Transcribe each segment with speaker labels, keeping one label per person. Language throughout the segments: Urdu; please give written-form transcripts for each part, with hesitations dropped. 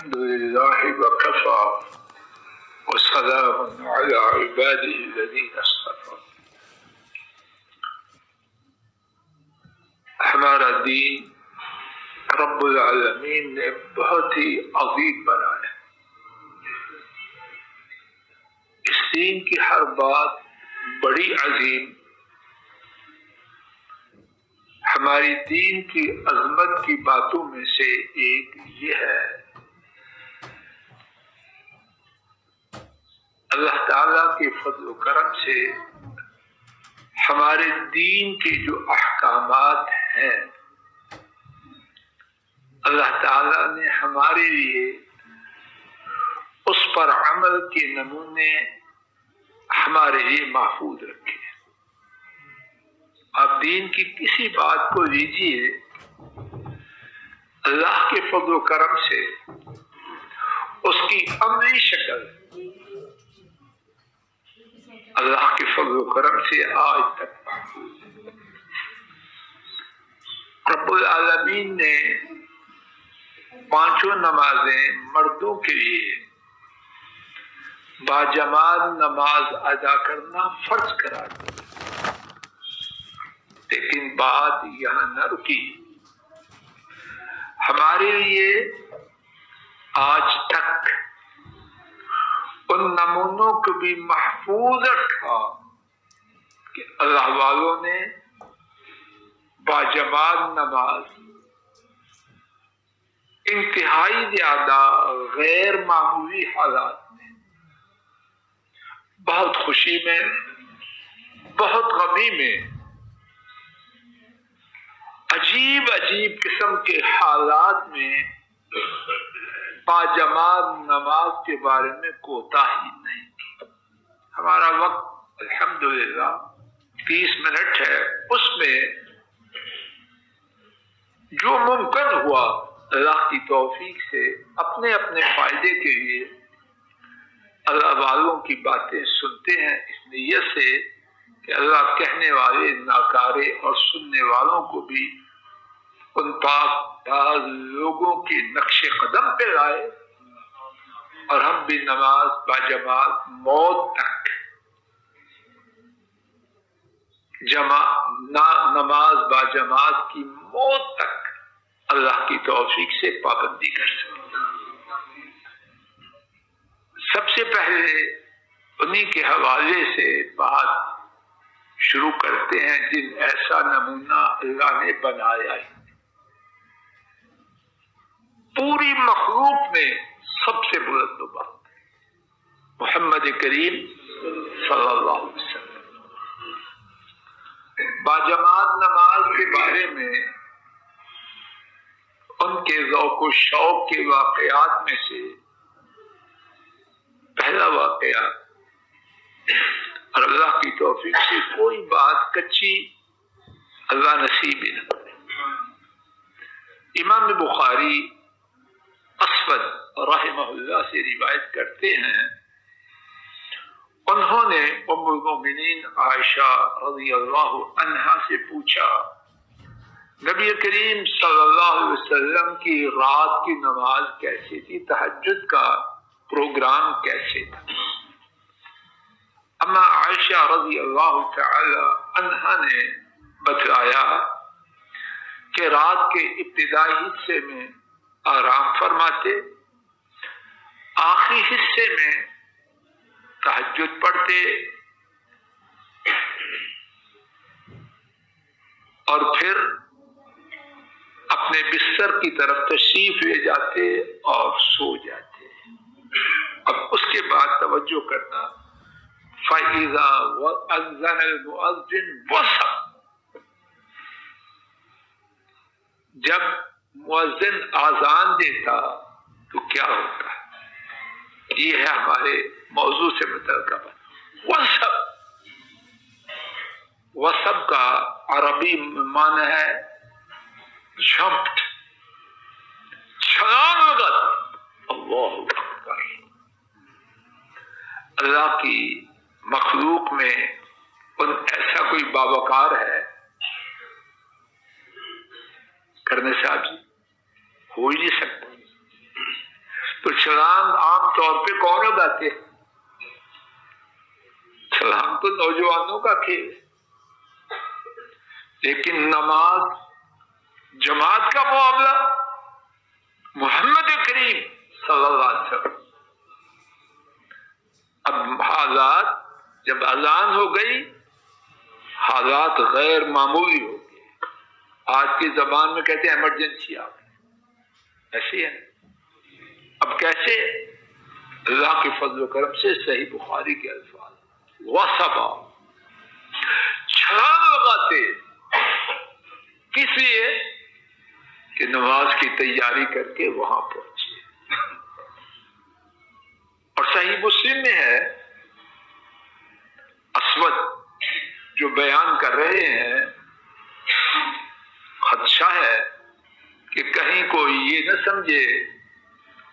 Speaker 1: الحمد لله وكفى وسلام على عباده الذين اصطفى. ہمارا دین رب العالمین نے بہت ہی عظیم بنایا. اس دین کی ہر بات بڑی عظیم. ہماری دین کی عظمت کی باتوں میں سے ایک یہ ہے اللہ تعالیٰ کے فضل و کرم سے ہمارے دین کے جو احکامات ہیں اللہ تعالیٰ نے ہمارے لیے اس پر عمل کے نمونے ہمارے لیے محفوظ رکھے. آپ دین کی کسی بات کو لیجیے, اللہ کے فضل و کرم سے اس کی عملی شکل اللہ کے فضل و کرم سے آج تک محفوظ ہے. رب العالمین نے 5 نمازیں مردوں کے لیے باجماعت نماز ادا کرنا فرض قرار دیا. لیکن بات یہاں نہ رکی. ہمارے لیے آج تک ان نمونوں کو بھی محفوظ رکھا کہ اللہ والوں نے باجماعت نماز انتہائی زیادہ غیر معمولی حالات میں بہت خوشی میں بہت غمی میں عجیب قسم کے حالات میں باجماعت نماز کے بارے میں کوتاہی نہیں کی. ہمارا وقت الحمدللہ 30 منٹ ہے. اس میں جو ممکن ہوا اللہ کی توفیق سے اپنے اپنے فائدے کے لیے اللہ والوں کی باتیں سنتے ہیں, اس نیت سے کہ اللہ کہنے والے ناکارے اور سننے والوں کو بھی ان پاک باز لوگوں کے نقش قدم پہ لائے اور ہم بھی نماز باجماعت موت تک نماز باجماعت کی موت تک اللہ کی توفیق سے پابندی کر سکتے. سب سے پہلے انہی کے حوالے سے بات شروع کرتے ہیں جن ایسا نمونہ اللہ نے بنایا ہے. پوری مخلوق میں سب سے بلند بات محمد کریم صلی اللہ علیہ وسلم. باجماعت نماز کے بارے میں ان کے ذوق و شوق کے واقعات میں سے پہلا واقعہ, اور اللہ کی توفیق سے کوئی بات کچی اللہ نصیب ہی نہ کرے. امام بخاری اسود رحمہ اللہ سے روایت کرتے ہیں, انہوں نے ام المؤمنین عائشہ رضی اللہ عنہا سے پوچھا نبی کریم صلی اللہ علیہ وسلم کی رات کی نماز کیسی تھی, تہجد کا پروگرام کیسے تھا. اما عائشہ رضی اللہ تعالی عنہا نے بتلایا کہ رات کے ابتدائی حصے میں آرام فرماتے, آخری حصے میں تہجد پڑھتے اور پھر اپنے بستر کی طرف تشریف لے جاتے اور سو جاتے. اب اس کے بعد توجہ کرنا, فَإِذَا أَذَّنَ الْمُؤَذِّنُ وَصَبَّ, جب مؤذن آذان دیتا تو کیا ہوتا ہے. یہ ہے ہمارے موضوع سے متعلقہ بات. وصب کا عربی معنی ہے جھپٹ, چھلانگ لگا. اللہ اکبر. اللہ کی مخلوق میں ان ایسا کوئی باوقار ہے کرنے صاحب جی ہو ہی نہیں سکتا. تو چھلانگ عام طور پہ کون لگاتے ہیں؟ چھلانگ تو نوجوانوں کا کھیل ہے، لیکن نماز جماعت کا معاملہ محمد کریم صلی اللہ علیہ وسلم. اب حالات جب اذان ہو گئی، حالات غیر معمولی ہو گئے. آج کی زبان میں کہتے ہیں ایمرجنسی آ گئی. ایسی ہے. اب کیسے؟ اللہ کے فضل و کرم سے صحیح بخاری کے الفاظ، وَصَبَا، چھلانگ لگاتے. کس لیے؟ کہ نماز کی تیاری کر کے وہاں پہنچے. اور صحیح مسلم میں ہے، اسود جو بیان کر رہے ہیں، خدشہ ہے کہ کہیں کوئی یہ نہ سمجھے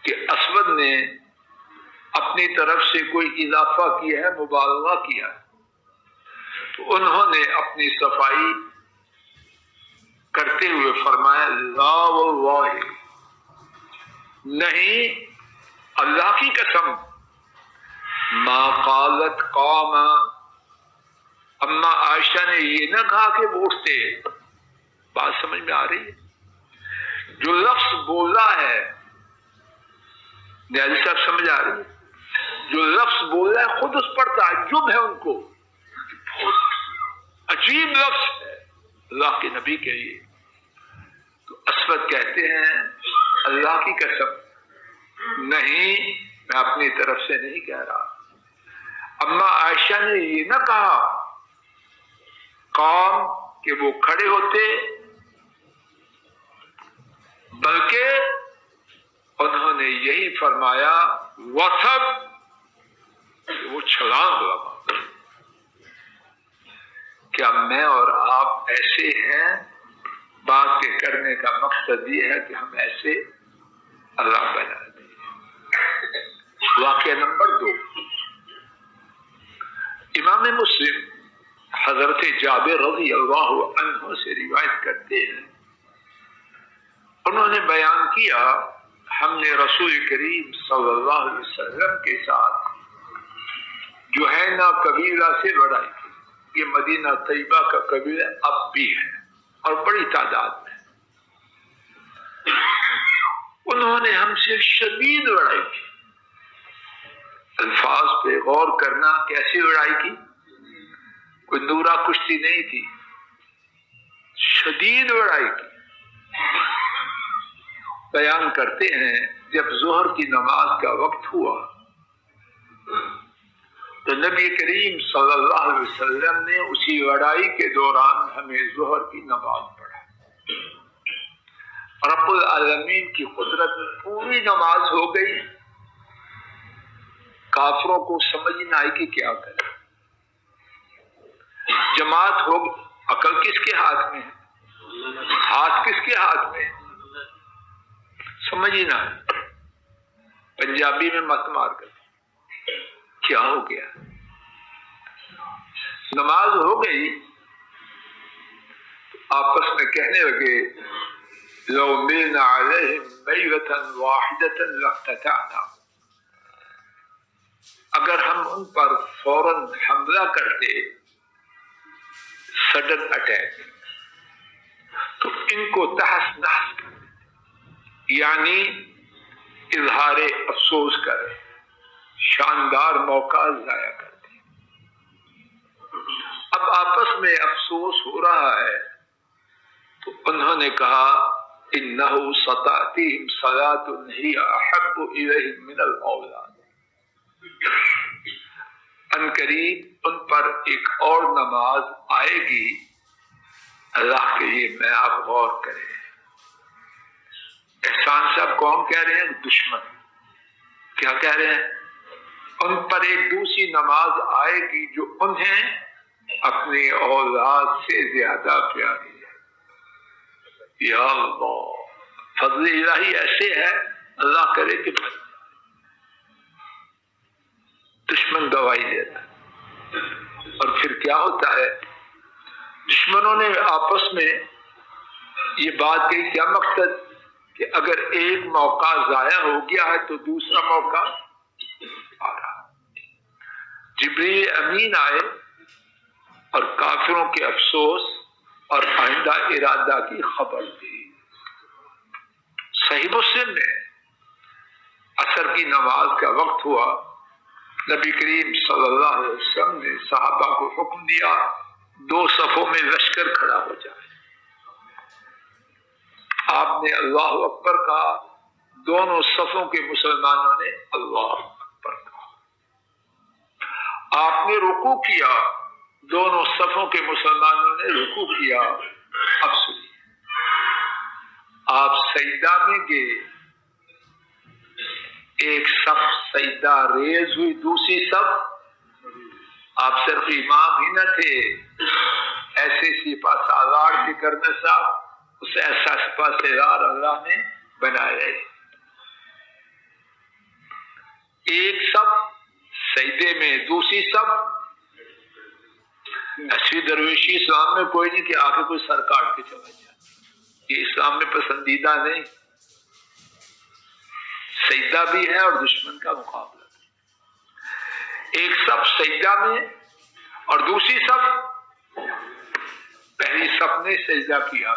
Speaker 1: کہ اسود نے اپنی طرف سے کوئی اضافہ کیا ہے، مبالغہ کیا ہے. تو انہوں نے اپنی صفائی کرتے ہوئے فرمایا لا واللہ، نہیں اللہ کی قسم، ما قالت قام، اما عائشہ نے یہ نہ کہا کہ وہ اٹھتے. بات سمجھ میں آ رہی ہے؟ جو لفظ بولا ہے، نیازی صاحب سمجھ آ رہی ہے؟ جو لفظ بولا ہے خود اس پر تعجب ہے ان کو، بہت عجیب لفظ ہے اللہ کے نبی کے لیے. تو اسود کہتے ہیں اللہ کی قسم نہیں، میں اپنی طرف سے نہیں کہہ رہا. اما عائشہ نے یہ نہ کہا قام کہ وہ کھڑے ہوتے، بلکہ انہوں نے یہی فرمایا وَثَب، وہ چھلانگ لگا. کیا میں اور آپ ایسے ہیں؟ بات کے کرنے کا مقصد یہ ہے کہ ہم ایسے اللہ بنا دیں. واقعہ نمبر 2، امام مسلم حضرت جابر رضی اللہ عنہ سے روایت کرتے ہیں، انہوں نے بیان کیا ہم نے رسول کریم صلی اللہ علیہ وسلم کے ساتھ جو ہے نا قبیلہ سے لڑائی کی. یہ مدینہ طیبہ کا قبیلہ اب بھی ہے اور بڑی تعداد میں. انہوں نے ہم سے شدید لڑائی کی. الفاظ پہ غور کرنا، کیسی لڑائی کی؟ کوئی نورا کشتی نہیں تھی، شدید لڑائی کی. بیان کرتے ہیں جب ظہر کی نماز کا وقت ہوا تو نبی کریم صلی اللہ علیہ وسلم نے اسی لڑائی کے دوران ہمیں ظہر کی نماز پڑھا. رب العالمین کی قدرت، پوری نماز ہو گئی. کافروں کو سمجھ نہ آئی کہ کیا کرے. جماعت ہو، عقل کس کے ہاتھ میں ہے؟ ہاتھ کس کے ہاتھ میں ہے؟ سمجھ ہی نہ آئی. پنجابی میں مت مار کر کیا ہو گیا. نماز ہو گئی، آپس میں کہنے لگے لو ملنا علیہم بیعۃ واحدۃ لاقتطعنا، اگر ہم ان پر فوراً حملہ کرتے، سڈن اٹیک، تو ان کو تحس نحس کرتے، یعنی اظہار افسوس کرے، شاندار موقع ضائع کرتے. اب آپس میں افسوس ہو رہا ہے تو انہوں نے کہا انہ ستاتیہم صلاۃ ہی احب الیہم من الاولاد، ان قریب ان پر ایک اور نماز آئے گی. اللہ کے لیے میں آپ غور کریں. احسان صاحب کون کہہ رہے ہیں؟ دشمن. کیا کہہ رہے ہیں؟ ان پر ایک دوسری نماز آئے گی جو انہیں اپنی اولاد سے زیادہ پیاری ہے. یا اللہ، فضل الہی ایسے ہے، اللہ کرے کہ دشمن گواہی دیتا. اور پھر کیا ہوتا ہے؟ دشمنوں نے آپس میں یہ بات کہی، کیا مقصد کہ اگر ایک موقع ضائع ہو گیا ہے تو دوسرا موقع آ رہا. جبریل امین آئے اور کافروں کے افسوس اور آئندہ ارادہ کی خبر دی. صحیح مسلم میں عصر کی نماز کا وقت ہوا، نبی کریم صلی اللہ علیہ وسلم نے صحابہ کو حکم دیا 2 صفوں میں لشکر کھڑا ہو جائے. آپ نے اللہ اکبر کہا، دونوں صفوں کے مسلمانوں نے اللہ اکبر کہا. آپ نے رکوع کیا، دونوں صفوں کے مسلمانوں نے رکوع کیا. اب سنیے، آپ سجدہ میں گئے، ایک صف سجدہ ریز ہوئی، دوسری صف، آپ صرف امام ہی نہ تھے، ایسے سپہ سالار کے کرنے صاحب، اس ایسا سپہ سالار اللہ نے بنایا. ایک صف سجدے میں، دوسری صف. ایسی درویشی اسلام میں کوئی نہیں کہ آگے کوئی سر کاٹ کے چلا جائے، یہ اسلام میں پسندیدہ نہیں. سجدہ بھی ہے اور دشمن کا مقابلہ بھی. ایک صف سجدہ میں اور دوسری صف، پہلی صف نے سجدہ کیا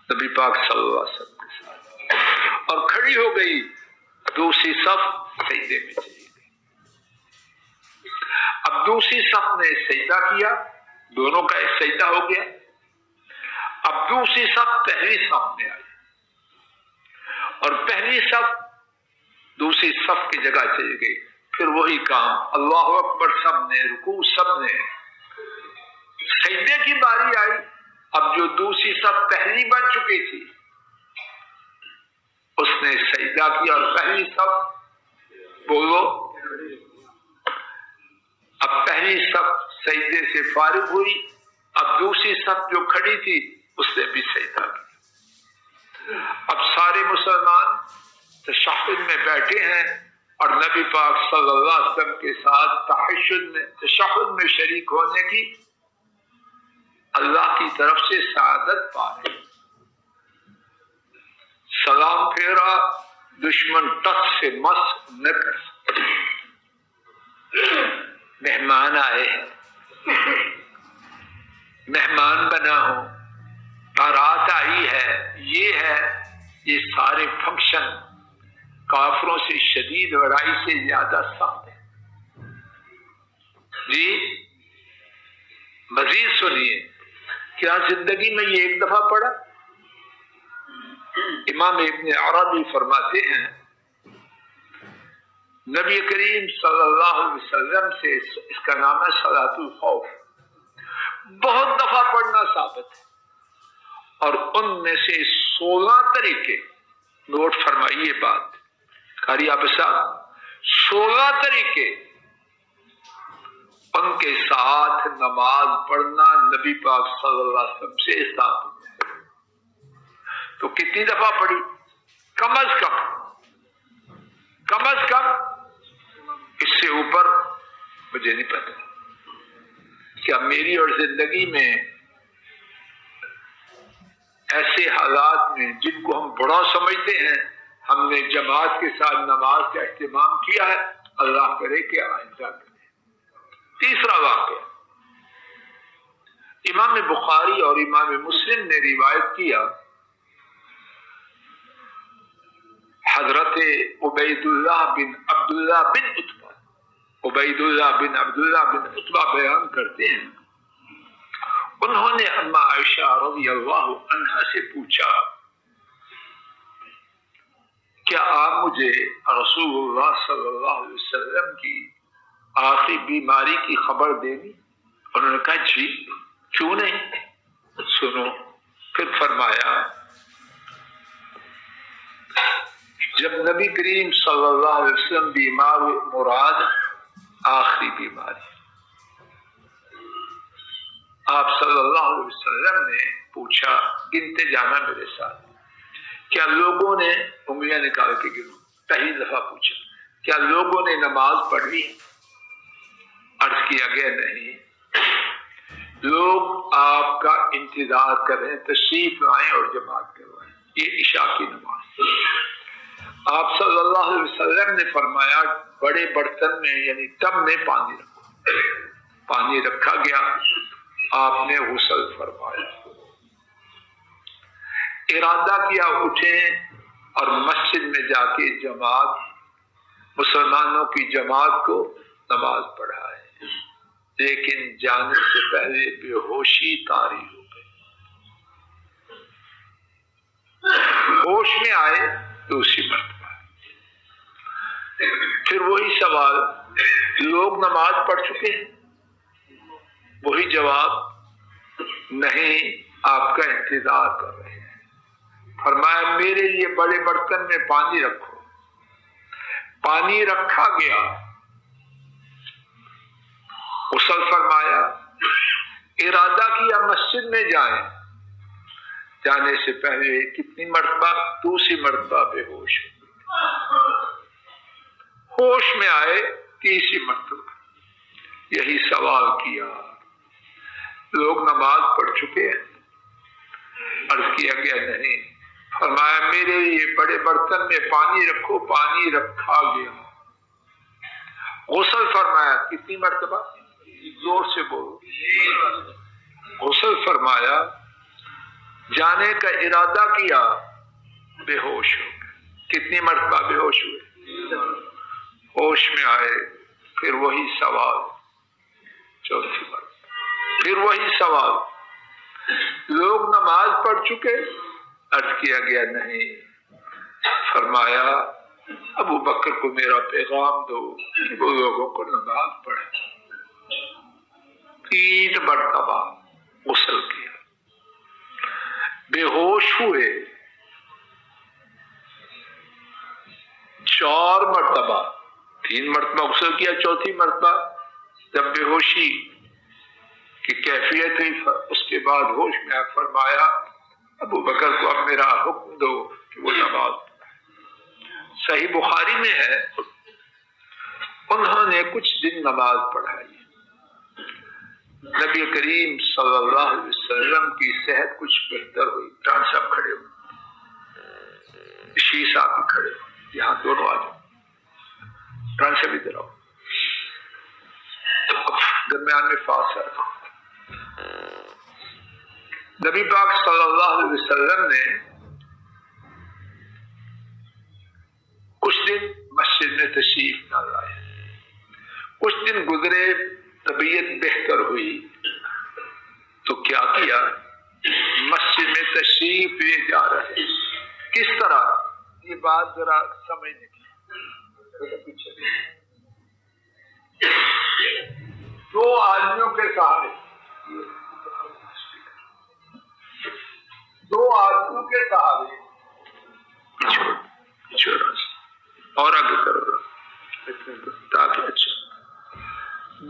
Speaker 1: نبی پاک صلی اللہ علیہ وسلم کے ساتھ اور کھڑی ہو گئی، دوسری صف سجدے میں چلی گئی. اب دوسری صف نے سجدہ کیا، دونوں کا ایک سجدہ ہو گیا. اب دوسری صف پہلی صف میں آئی اور پہلی صف دوسری صف کی جگہ چلی گئی. پھر وہی کام، اللہ اکبر سب نے، رکوع سب نے. سجدے کی باری آئی، اب جو دوسری صف پہلی بن چکی تھی اس نے سجدہ کیا اور پہلی صف، بولو، اب پہلی صف سجدے سے فارغ ہوئی، اب دوسری صف جو کھڑی تھی اس نے بھی سجدہ کیا. اب سارے مسلمان تشہد میں بیٹھے ہیں اور نبی پاک صلی اللہ علیہ وسلم کے ساتھ تشہد میں شریک ہونے کی اللہ کی طرف سے سعادت پا رہے. سلام پھیرا، دشمن ٹس سے مس نہ کر سکتے. مہمان آئے ہیں، مہمان بنا ہو، بارات آئی ہے، یہ سارے فنکشن کافروں سے شدید لڑائی سے زیادہ سخت ہے. جی مزید سنیے، کیا زندگی میں یہ ایک دفعہ پڑا؟ امام ابن عربی فرماتے ہیں نبی کریم صلی اللہ علیہ وسلم سے، اس کا نام ہے صلاۃ الخوف، بہت دفعہ پڑھنا ثابت ہے اور ان میں سے 16 طریقے، نوٹ فرمائیے بات قاری آپ صاحب، 16 طریقے ان کے ساتھ نماز پڑھنا نبی پاک صلی اللہ علیہ وسلم سے ثابت ہے. تو کتنی دفعہ پڑھی؟ کم از کم اس سے اوپر مجھے نہیں پتا. کیا میری اور زندگی میں ایسے حالات میں جن کو ہم بڑا سمجھتے ہیں ہم نے جماعت کے ساتھ نماز کا اہتمام کیا ہے؟ اللہ کرے کہ آئندہ کرے. تیسرا واقعہ، امام بخاری اور امام مسلم نے روایت کیا، حضرت عبید اللہ بن عبداللہ بن عتبہ بیان کرتے ہیں، انہوں نے اما عائشہ رضی اللہ عنہا سے پوچھا، کیا آپ مجھے رسول اللہ صلی اللہ علیہ وسلم کی آخری بیماری کی خبر دیں گی؟ انہوں نے کہا جی، کیوں نہیں، سنو. پھر فرمایا، جب نبی کریم صلی اللہ علیہ وسلم بیمار ہوئے، مراد آخری بیماری، آپ صلی اللہ علیہ وسلم نے پوچھا، گنتے جانا میرے ساتھ، کیا لوگوں نے، انگلیاں نکال کے گنو، پہلی دفعہ پوچھا کیا لوگوں نے نماز پڑھ لی؟ عرض کیا گیا نہیں، لوگ آپ کا انتظار کر رہے ہیں، تشریف لائیں اور جماعت کروائیں. یہ عشاء کی نماز۔ آپ صلی اللہ علیہ وسلم نے فرمایا بڑے برتن میں یعنی ٹب میں پانی رکھو۔ پانی رکھا گیا، آپ نے غسل فرمایا، ارادہ کیا اٹھیں اور مسجد میں جا کے جماعت، مسلمانوں کی جماعت کو نماز پڑھائے، لیکن جانے سے پہلے بے ہوشی طاری ہو گئی۔ ہوش میں آئے تو اسی مرتبہ پھر وہی سوال، لوگ نماز پڑھ چکے ہیں، وہی جواب، نہیں آپ کا انتظار کر رہے ہیں۔ فرمایا میرے لیے بڑے برتن میں پانی رکھو۔ پانی رکھا گیا، غسل فرمایا، ارادہ کیا مسجد میں جائیں، جانے سے پہلے کتنی مرتبہ؟ دوسری مرتبہ بے ہوش ہوش میں آئے تیسری مرتبہ یہی سوال کیا، لوگ نماز پڑھ چکے ہیں؟ عرض کیا گیا نہیں۔ فرمایا میرے لیے بڑے برتن میں پانی رکھو۔ پانی رکھا گیا، غسل فرمایا، کتنی مرتبہ؟ زور سے بولو۔ غسل فرمایا، جانے کا ارادہ کیا، بے ہوش ہو گئے۔ کتنی مرتبہ بے ہوش ہوئے؟ ہوش میں آئے، پھر وہی سوال، چوتھی مرتبہ پھر وہی سوال، لوگ نماز پڑھ چکے؟ عرض کیا گیا نہیں۔ فرمایا ابو بکر کو میرا پیغام دو کہ وہ لوگوں کو نماز پڑھے۔ 3 مرتبہ غسل کیا، بے ہوش ہوئے، 4 مرتبہ، 3 مرتبہ غسل کیا، چوتھی مرتبہ جب بے ہوشی کی کیفیت ہوئی اس کے بعد ہوش میں فرمایا ابو بکر کو اب میرا حکم دو کہ وہ نماز پڑھائے۔ صحیح بخاری میں ہے انہوں نے کچھ دن نماز پڑھائی، نبی کریم صلی اللہ علیہ وسلم کی صحت کچھ بہتر ہوئی۔ ڈان صاحب کھڑے ہو، شیع صاحب بھی کھڑے ہو، یہاں دونوں آ جاؤ، ڈان صاحب ادھر آؤ، درمیان میں فاصلہ رکھو۔ نبی پاک صلی اللہ علیہ وسلم نے کچھ دن مسجد میں تشریف نہ لائے، کچھ دن گزرے، طبیعت بہتر ہوئی تو کیا کیا؟ مسجد میں تشریف لے جا رہے۔ کس طرح؟ یہ بات ذرا سمجھنے کی، 2 آدمیوں کے سہارے، 2 آدمیوں کے سہارے، اور آگے کرو تاکہ اچھا،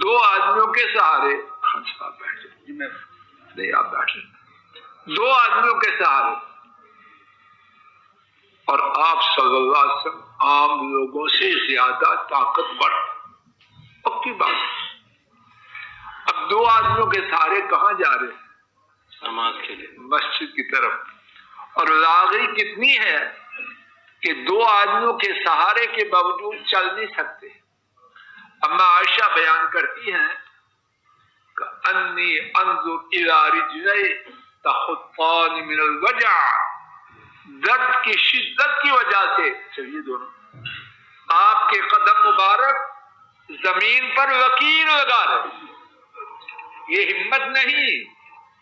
Speaker 1: 2 آدمیوں کے سہارے، آپ بیٹھ جائیں، میں نہیں، آپ بیٹھ جائیں، 2 آدمیوں کے سہارے، اور آپ صلی اللہ علیہ وسلم عام لوگوں سے زیادہ طاقتور، پکی بات۔ اب 2 آدمیوں کے سہارے کہاں جا رہے ہیں؟ نماز کے لیے، مسجد کی طرف، اور لاغری کتنی ہے کہ 2 آدمیوں کے سہارے کے باوجود چل نہیں سکتے۔ اما عائشہ بیان کرتی ہیں کہ انی انظر الی رجلی تخطان من الوجع، درد کی شدت کی وجہ سے، چلیے دونوں، آپ کے قدم مبارک زمین پر لکیر لگا رہے، یہ ہمت نہیں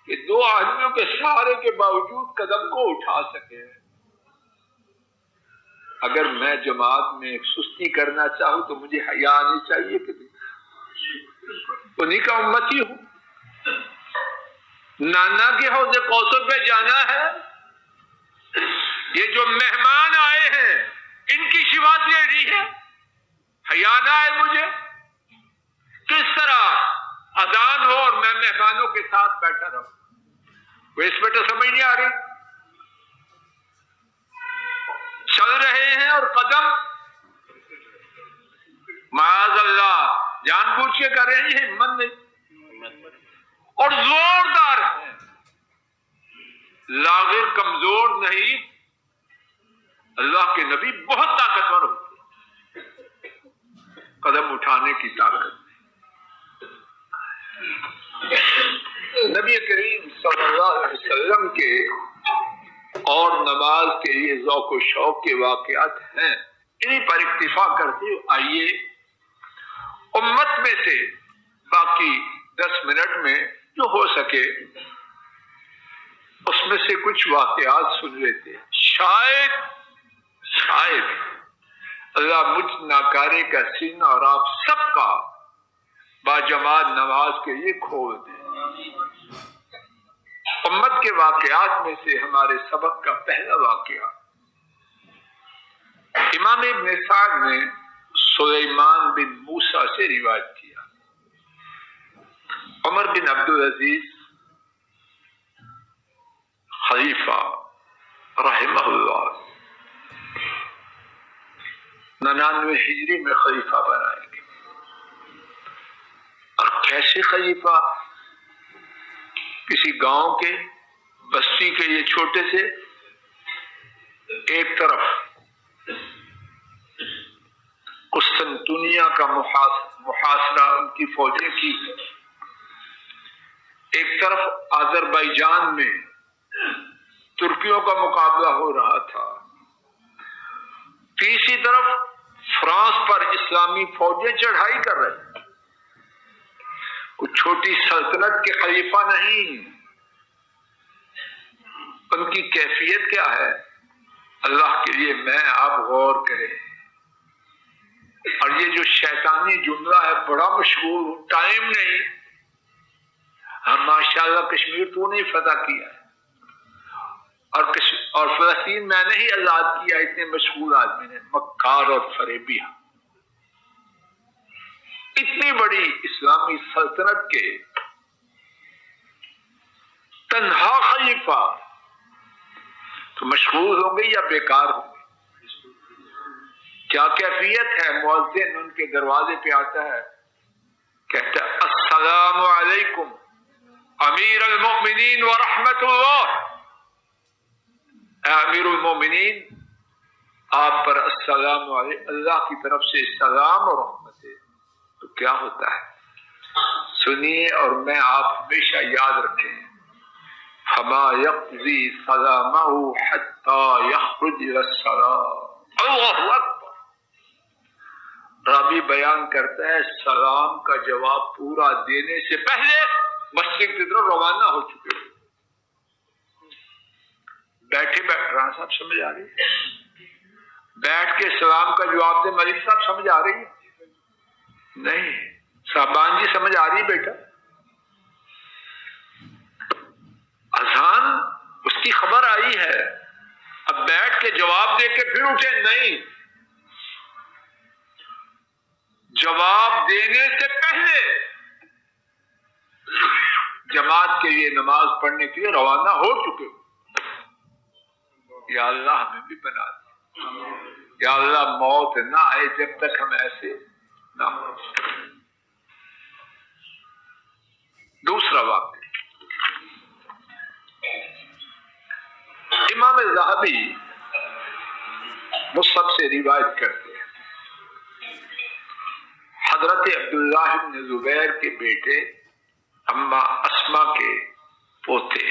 Speaker 1: کہ 2 آدمیوں کے سہارے کے باوجود قدم کو اٹھا سکے۔ اگر میں جماعت میں سستی کرنا چاہوں تو مجھے حیا آنی چاہیے کہ انہی کا امتی ہوں۔ نانا کے حوض کوثر پہ جانا ہے، یہ جو مہمان آئے ہیں ان کی شفاعت لینی ہے، حیا نہ آئے مجھے؟ کس طرح اذان ہو اور میں مہمانوں کے ساتھ بیٹھا رہوں؟ وہ اس میں تو سمجھ نہیں آ رہی۔ چل رہے ہیں اور قدم معاذ اللہ جان بوجھ کے کر رہے ہیں، ہمت نہیں، اور زوردار ہے، لاغر کمزور نہیں، اللہ کے نبی بہت طاقتور ہوتے، قدم اٹھانے کی طاقت۔ نبی کریم صلی اللہ علیہ وسلم کے اور نماز کے یہ ذوق و شوق کے واقعات ہیں، انہیں پر اکتفا کرتے ہوئے آئیے امت میں سے باقی 10 منٹ میں جو ہو سکے اس میں سے کچھ واقعات سن لیتے ہیں، شاید اللہ مجھ ناکارے کا سینہ اور آپ سب کا باجماعت نماز کے لیے کھول دے۔ امت کے واقعات میں سے ہمارے سبق کا پہلا واقعہ امام ابن سعد نے سلیمان بن موسیٰ سے روایت کیا۔ عمر بن عبدالعزیز خلیفہ رحمہ اللہ 99 ہجری میں خلیفہ بنائے گئے، اور کیسے خلیفہ؟ کسی گاؤں کے بستی کے یہ چھوٹے سے ایک طرف قسطنطنیہ کا محاصرہ ان کی فوجیں کی، ایک طرف آذربائیجان میں ترکیوں کا مقابلہ ہو رہا تھا، تیسری طرف فرانس پر اسلامی فوجیں چڑھائی کر رہے ہیں۔ کچھ چھوٹی سلطنت کے خلیفہ نہیں، ان کی کیفیت کیا ہے؟ اللہ کے لیے میں آپ غور کریں۔ اور یہ جو شیطانی جملہ ہے بڑا مشہور، ٹائم نہیں، ہم ماشاءاللہ کشمیر تو نہیں فتح کیا ہے، اور فلسطین میں نے ہی آزاد کیا، اتنے مشغول آدمی نے، مکار اور فریبی۔ اتنی بڑی اسلامی سلطنت کے تنہا خلیفہ تو مشغول ہوں گے یا بیکار ہوں گے؟ کیا کیفیت ہے؟ مؤذن ان کے دروازے پہ آتا ہے، کہتا ہے السلام علیکم امیر المؤمنین ورحمت اللہ، اے امیر المومنین آپ پر السلام علیکم، اللہ کی طرف سے سلام اور رحمت ہے۔ تو کیا ہوتا ہے؟ سنیے اور میں آپ ہمیشہ یاد رکھیں، فما یقضی سلامہ حتی یخرج الی الصلاۃ، اللہ اکبر۔ رابی بیان کرتا ہے سلام کا جواب پورا دینے سے پہلے مسجد کی طرف روانہ ہو چکے ہیں۔ بیٹھے رانا صاحب سمجھ آ رہی ہے؟ بیٹھ کے سلام کا جواب دے ملک صاحب سمجھ آ رہی ہے؟ نہیں، صاحبان جی سمجھ آ رہی ہے بیٹا؟ اذان اس کی خبر آئی ہے، اب بیٹھ کے جواب دے کے پھر اٹھے نہیں، جواب دینے سے پہلے جماعت کے لیے نماز پڑھنے کے لیے روانہ ہو چکے ہو۔ یا اللہ ہمیں بھی بنا دے، یا اللہ موت نہ آئے جب تک ہم ایسے نہ ہو۔ دوسرا واقعہ امام ذہبی مصحف سے روایت کرتے ہیں، حضرت عبداللہ بن زبیر کے بیٹے اما اسما کے پوتے،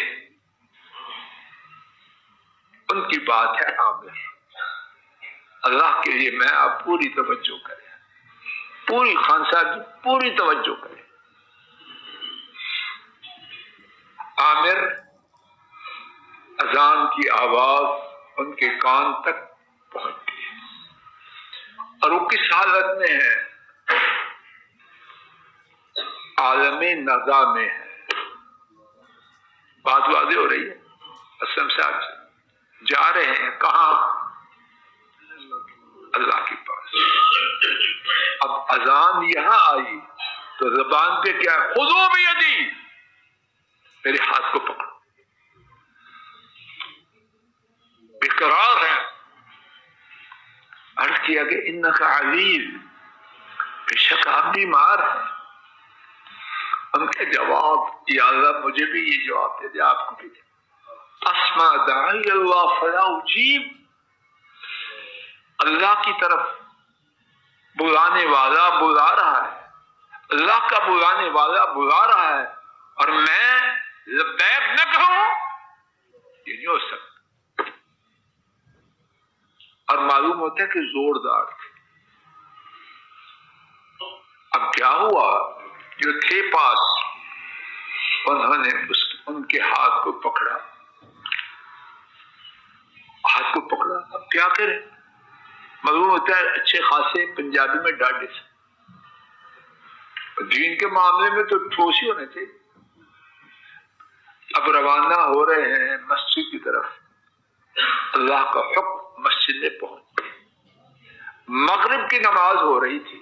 Speaker 1: ان کی بات ہے عامر۔ اللہ کے لیے میں آپ پوری توجہ کریں، پوری خان صاحب جی پوری توجہ کریں۔ عامر اذان کی آواز ان کے کان تک پہنچتی ہے، اور وہ کس حالت میں ہے؟ عالم نزا میں ہے۔ بات واضح ہو رہی ہے؟ اسلم صاحب سے جا رہے ہیں کہاں؟ اللہ کے پاس۔ اب اذان یہاں آئی تو زبان پہ کیا ہے؟ خذو بیدی، میرے ہاتھ کو پکڑو، اقرار ہے۔ عرض کیا کہ انک علیل، بے شک آپ بیمار ہیں۔ ان کے جواب، یا اللہ مجھے بھی یہ جواب دے دے، آپ کو بھی دے۔ اسمع داعی اللہ فلا اجیب، اللہ کی طرف بلانے والا بلا رہا ہے، اللہ کا بلانے والا بلا رہا ہے، اور میں لبیک نہ کہوں، یہ نہیں ہو سکتا۔ اور معلوم ہوتا ہے کہ زوردار تھے۔ اب کیا ہوا، جو تھے پاس انہوں نے ان کے ہاتھ کو پکڑا، اب کیا کریں؟ معلوم ہوتا ہے اچھے خاصے پنجابی میں ڈاڈے سے، دین کے معاملے میں تو ٹھوس ہی ہونے تھے۔ اب روانہ ہو رہے ہیں مسجد کی طرف، اللہ کا حکم مسجد میں پہنچ، مغرب کی نماز ہو رہی تھی۔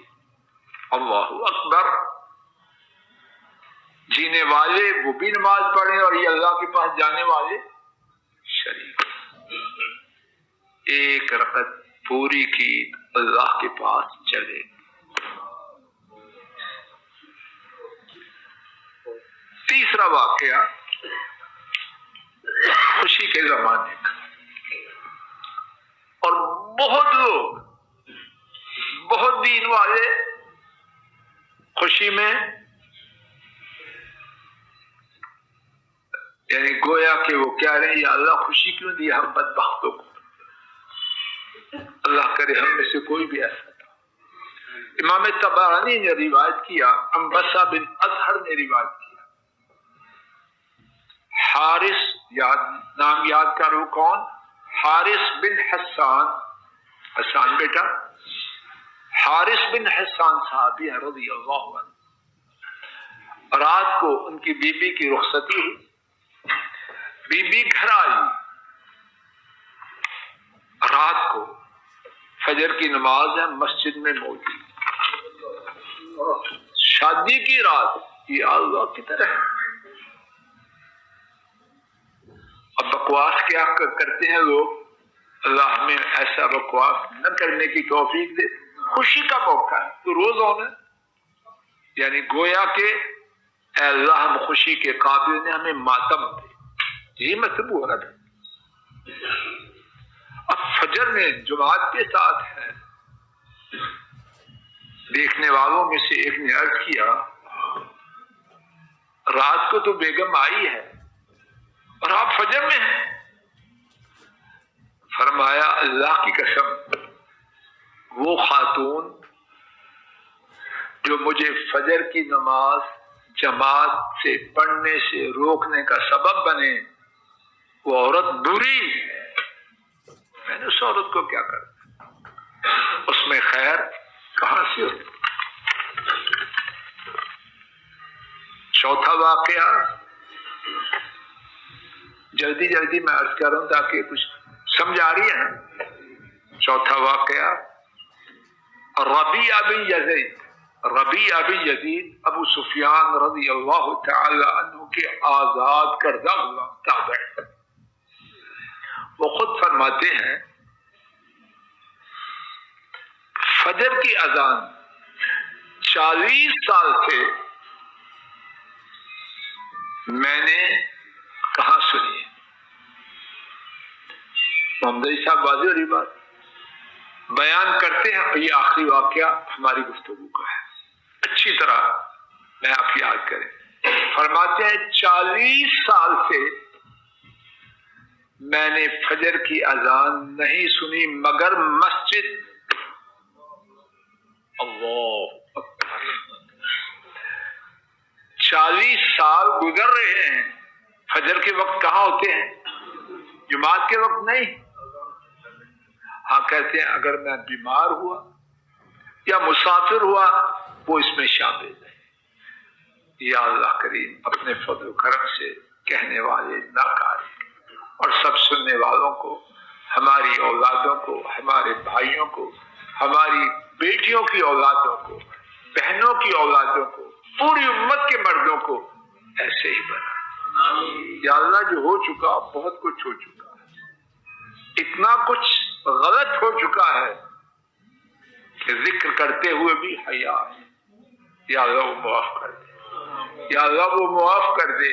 Speaker 1: اللہ اکبر، جینے والے وہ بھی نماز پڑھیں اور یہ اللہ کے پاس جانے والے شریک، ایک رکعت پوری کی اللہ کے پاس چلے۔ تیسرا واقعہ خوشی کے زمانے کا، اور بہت لوگ، بہت دین والے خوشی میں، یعنی گویا کہ وہ کہہ رہے ہیں یا اللہ خوشی کیوں دی ہم بدبختوں کو، اللہ کرے ہم میں سے کوئی بھی ایسا تھا۔ امام طبرانی نے روایت کیا، انبسہ بن اظہر نے روایت کیا، حارث، نام یاد کرو کون، حارث بن حسان، حسان بیٹا، حارث بن حسان صحابی رضی اللہ عنہ، رات کو ان کی بیوی کی رخصتی ہوئی، بیوی گھر آئی، رات کو فجر کی نماز ہے، مسجد میں موجود، شادی کی رات، یہ اللہ کی طرح ہے۔ اب بکواس کیا کرتے ہیں لوگ، اللہ ہمیں ایسا بکواس نہ کرنے کی توفیق دے۔ خوشی کا موقع ہے تو روز ہونا، یعنی گویا کہ اے اللہ ہم خوشی کے قابل نے، ہمیں ماتم دے، یہ مطلب ہو رہا تھا۔ اب فجر میں جماعت کے ساتھ ہے، دیکھنے والوں میں سے ایک نے عرض کیا رات کو تو بیگم آئی ہے اور آپ فجر میں ہیں؟ فرمایا اللہ کی قسم، وہ خاتون جو مجھے فجر کی نماز جماعت سے پڑھنے سے روکنے کا سبب بنے، وہ عورت بری ہے، میں نے اس عورت کو کیا کرنا، اس میں خیر کہاں سے ہوتی۔ چوتھا واقعہ، جلدی میں عرض کر رہا ہوں تاکہ کچھ سمجھ آ رہی ہے۔ چوتھا واقعہ، ربیعہ بن یزید ابو سفیان رضی اللہ تعالی عنہ کے آزاد کردہ غلام تابع، وہ خود فرماتے ہیں فجر کی اذان 40 سال سے میں نے کہاں سنی۔ محمد صاحب واضح ہو رہی بات بیان کرتے ہیں، یہ آخری واقعہ ہماری گفتگو کا ہے، اچھی طرح میں آپ یاد کریں۔ فرماتے ہیں 40 سال سے میں نے فجر کی اذان نہیں سنی مگر مسجد، اللہ اکبر، 40 سال گزر رہے ہیں، فجر کے وقت کہاں ہوتے ہیں؟ جماعت کے وقت نہیں۔ ہاں کہتے ہیں اگر میں بیمار ہوا یا مسافر ہوا وہ اس میں شامل ہے۔ یا اللہ کریم اپنے فضل و کرم سے کہنے والے ناکارے اور سب سننے والوں کو، ہماری اولادوں کو، ہمارے بھائیوں کو، ہماری بیٹیوں کی اولادوں کو، بہنوں کی اولادوں کو، پوری امت کے مردوں کو ایسے ہی بنا۔ یا اللہ جو ہو چکا بہت کچھ ہو چکا ہے، اتنا کچھ غلط ہو چکا ہے کہ ذکر کرتے ہوئے بھی حیا ہے۔ یا اللہ وہ معاف کر دے، یا اللہ وہ معاف کر دے۔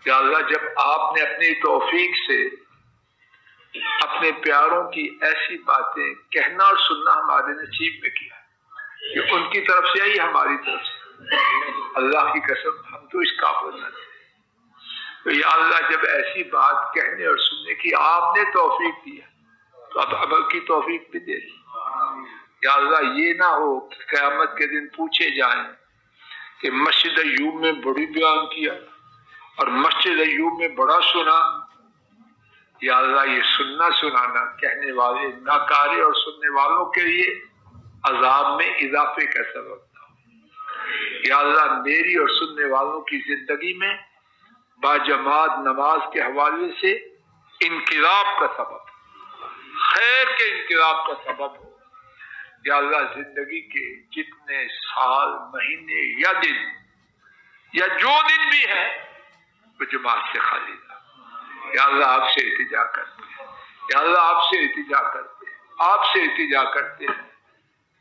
Speaker 1: یا اللہ جب آپ نے اپنی توفیق سے اپنے پیاروں کی ایسی باتیں کہنا اور سننا ہمارے نصیب میں کیا کہ ان کی طرف سے ہی ہماری طرف سے، اللہ کی قسم ہم تو اس قابل نہ تھے۔ تو یا اللہ جب ایسی بات کہنے اور سننے کی آپ نے توفیق دی تو اب عمل کی توفیق بھی دے دی۔ یا اللہ یہ نہ ہو کہ قیامت کے دن پوچھے جائیں کہ مسجد ایوب میں بڑی بیان کیا اور مسجد ایوب میں بڑا سنا۔ یا اللہ یہ سننا سنانا کہنے والے ناکارے اور سننے والوں کے لیے عذاب میں اضافے کا سبب تھا۔ یا اللہ میری اور سننے والوں کی زندگی میں باجماعت نماز کے حوالے سے انقلاب کا سبب، خیر کے انقلاب کا سبب ہو۔ یا اللہ زندگی کے جتنے سال، مہینے یا دن یا جو دن بھی ہے وہ جماعت سے خالی نہ۔ یا اللہ آپ سے التجا کرتے ہیں، یا اللہ آپ سے التجا کرتے ہیں، آپ سے التجا کرتے ہیں۔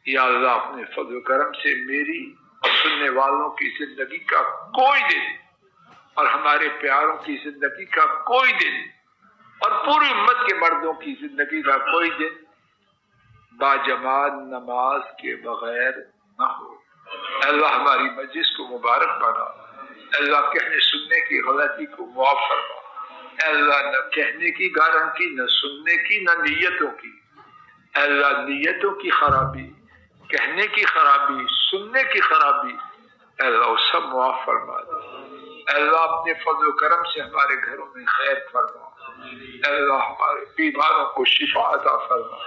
Speaker 1: یا اللہ اپنے فضل و کرم سے میری اور سننے والوں کی زندگی کا کوئی دن اور ہمارے پیاروں کی زندگی کا کوئی دن اور پوری امت کے مردوں کی زندگی کا کوئی دن باجماعت نماز کے بغیر نہ ہو۔ اللہ ہماری مجلس کو مبارک بنا، اللہ کہنے سننے کی غلطی کو معاف فرما۔ اللہ نہ کہنے کی گارنٹی، نہ سننے کی، نہ نیتوں کی۔ اللہ نیتوں کی خرابی، کہنے کی خرابی، سننے کی خرابی اللہ سب معاف فرما دے۔ اللہ اپنے فضل و کرم سے ہمارے گھروں میں خیر فرما۔ اللہ ہمارے بیماروں کو شفا عطا فرما۔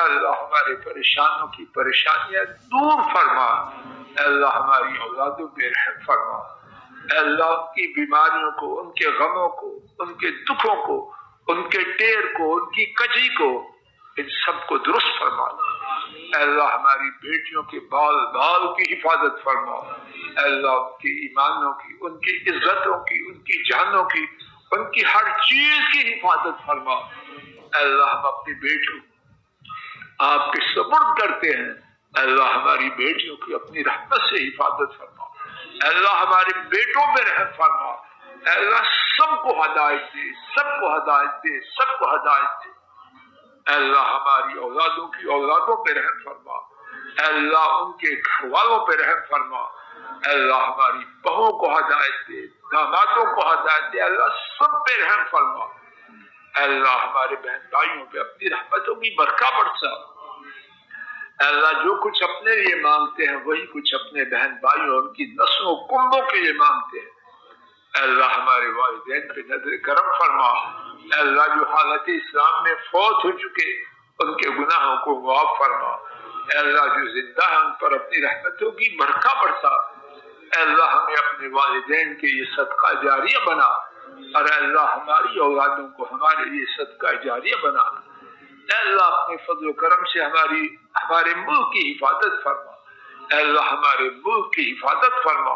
Speaker 1: اللہ ہمارے پریشانوں کی پریشانیاں دور فرما۔ اللہ ہماری اولادوں پہ رحم فرما۔ اللہ ان کی بیماریوں کو، ان کے غموں کو، ان کے دکھوں کو، ان کے ٹیر کو، ان کی کجی کو، ان سب کو درست فرما۔ اللہ ہماری بیٹیوں کے بال بال کی حفاظت فرما۔ اللہ ان کے ایمانوں کی، ان کی عزتوں کی، ان کی جانوں کی، ان کی ہر چیز کی حفاظت فرما۔ اللہ ہم اپنی بیٹیوں آپ کے سپرد کرتے ہیں۔ اللہ ہماری بیٹیوں کی اپنی رحمت سے حفاظت فرما۔ اللہ ہمارے بیٹوں پہ رحم فرما۔ اللہ سب کو ہدایت دے، سب کو ہدایت دے، سب کو ہدایت دے۔ اللہ ہماری اولادوں کی اولادوں پہ رحم فرما۔ اللہ ان کے گھر والوں پہ رحم فرما۔ اللہ ہماری بہوں کو ہدایت دے، دامادوں کو ہدایت دے۔ اللہ سب پہ رحم فرما۔ اللہ ہمارے بہن بھائیوں پہ اپنی رحمتوں کی برکہ برسا۔ اللہ جو کچھ اپنے لیے مانگتے ہیں وہی کچھ اپنے بہن بھائیوں اور ان کی نسلوں کنبوں کے لیے مانگتے ہیں۔ اللہ ہمارے والدین پہ نظر کرم فرما۔ اللہ جو حالت اسلام میں فوت ہو چکے ان کے گناہوں کو معاف فرما۔ اللہ جو زندہ ہیں ان پر اپنی رحمتوں کی برکہ برسا۔ اللہ ہمیں اپنے والدین کے یہ صدقہ جاریہ بنا، اور اللہ ہماری اولادوں کو ہمارے لیے صدقہ جاریہ بنا۔ اللہ اپنے فضل و کرم سے ہمارے ملک کی حفاظت فرما۔ اللہ ہمارے ملک کی حفاظت فرما۔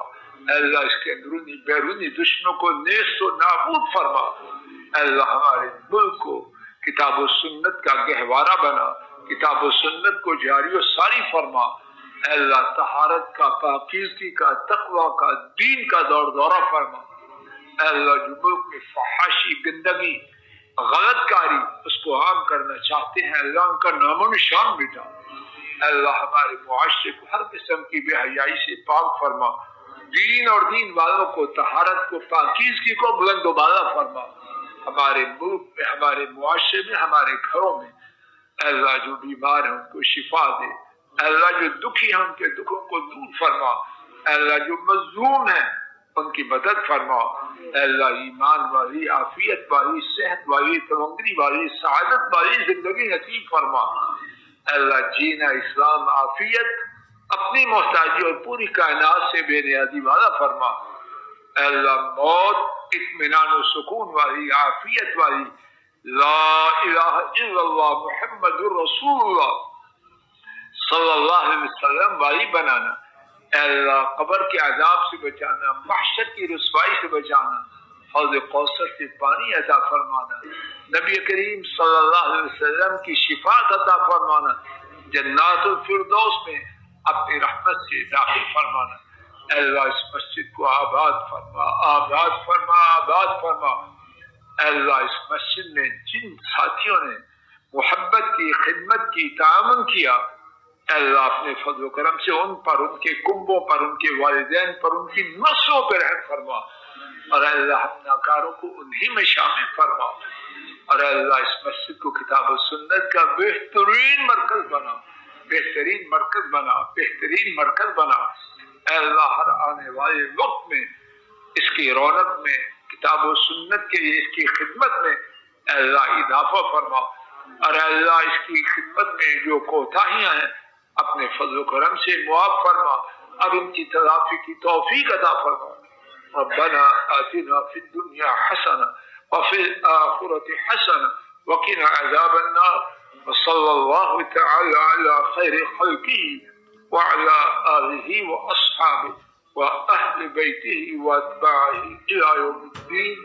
Speaker 1: اللہ اس کے اندرونی بیرونی دشمنوں کو نیست و نابود فرما۔ اللہ ہمارے ملک کو کتاب و سنت کا گہوارہ بنا، کتاب و سنت کو جاری و ساری فرما۔ اللہ طہارت کا، پاکیزگی کا، تقوی کا، دین کا دورہ فرما۔ اللہ جو ملک میں فحاشی، گندگی، غلط کاری اس کو عام کرنا چاہتے ہیں اللہ ان کا نام و نشان مٹا۔ اللہ ہمارے معاشرے کو ہر قسم کی بے حیائی سے پاک فرما۔ دین اور دین والوں کو، طہارت کو، پاکیزگی کو بلند و بالا فرما۔ ہمارے ملک میں، ہمارے معاشرے میں، ہمارے گھروں میں اللہ جو بیمار ہیں ان کو شفا دے۔ اللہ جو دکھی ہیں ان کے دکھوں کو دور فرما۔ اللہ جو مظلوم ہیں ان کی مدد فرما۔ اللہ ایمان والی، عافیت والی، صحت والی، تمنگری والی، سعادت والی زندگی نصیب فرما۔ اللہ جینا اسلام عافیت، اپنی محتاجی اور پوری کائنات سے بے نیازی والا فرما۔ اللہ موت اطمینان و سکون والی، عافیت والی، لا الہ الا اللہ محمد رسول اللہ صلی اللہ علیہ وسلم والی بنانا۔ اللہ قبر کے عذاب سے بچانا، محشر کی رسوائی سے بچانا، حوض کوثر سے پانی عطا فرمانا، نبی کریم صلی اللہ علیہ وسلم کی شفاعت عطا فرمانا، جنات الفردوس میں اپنی رحمت سے داخل فرمانا۔ اللہ اس مسجد کو آباد فرما، آباد فرما، آباد فرما۔ اے اللہ اس مسجد میں جن ساتھیوں نے محبت کی، خدمت کی، تعاون کیا، اے اللہ اپنے فضل و کرم سے ان پر، ان کے کنبوں پر، ان کے والدین پر، ان کی نسلوں پر رحم فرما، اور اے اللہ اپنے ناکاروں کو انہی میں شامل فرما، اور اے اللہ اس مسجد کو کتاب و سنت کا بہترین مرکز بنا، بہترین مرکز بنا، بہترین مرکز بنا۔ اے اللہ ہر آنے والے وقت میں اس کی رونق میں، کتاب و سنت کے اس کی خدمت میں اے اللہ اضافہ فرما، اور اے اللہ اس کی خدمت میں جو کوتاہیاں ہیں اپنے فضل و کرم سے معاف فرما، اور ان کی تلافی کی توفیق عطا فرما۔ ربنا آتنا فی الدنیا حسنہ وفی الآخرة حسنہ وقنا عذاب النار، وصلی اللہ تعالی علی خیر خلقہ وعلى آلہ وأصحابہ وأهل بيته وأتباعه إلى يوم الدين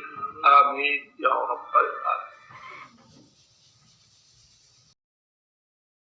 Speaker 1: آمين يا رب العالمين۔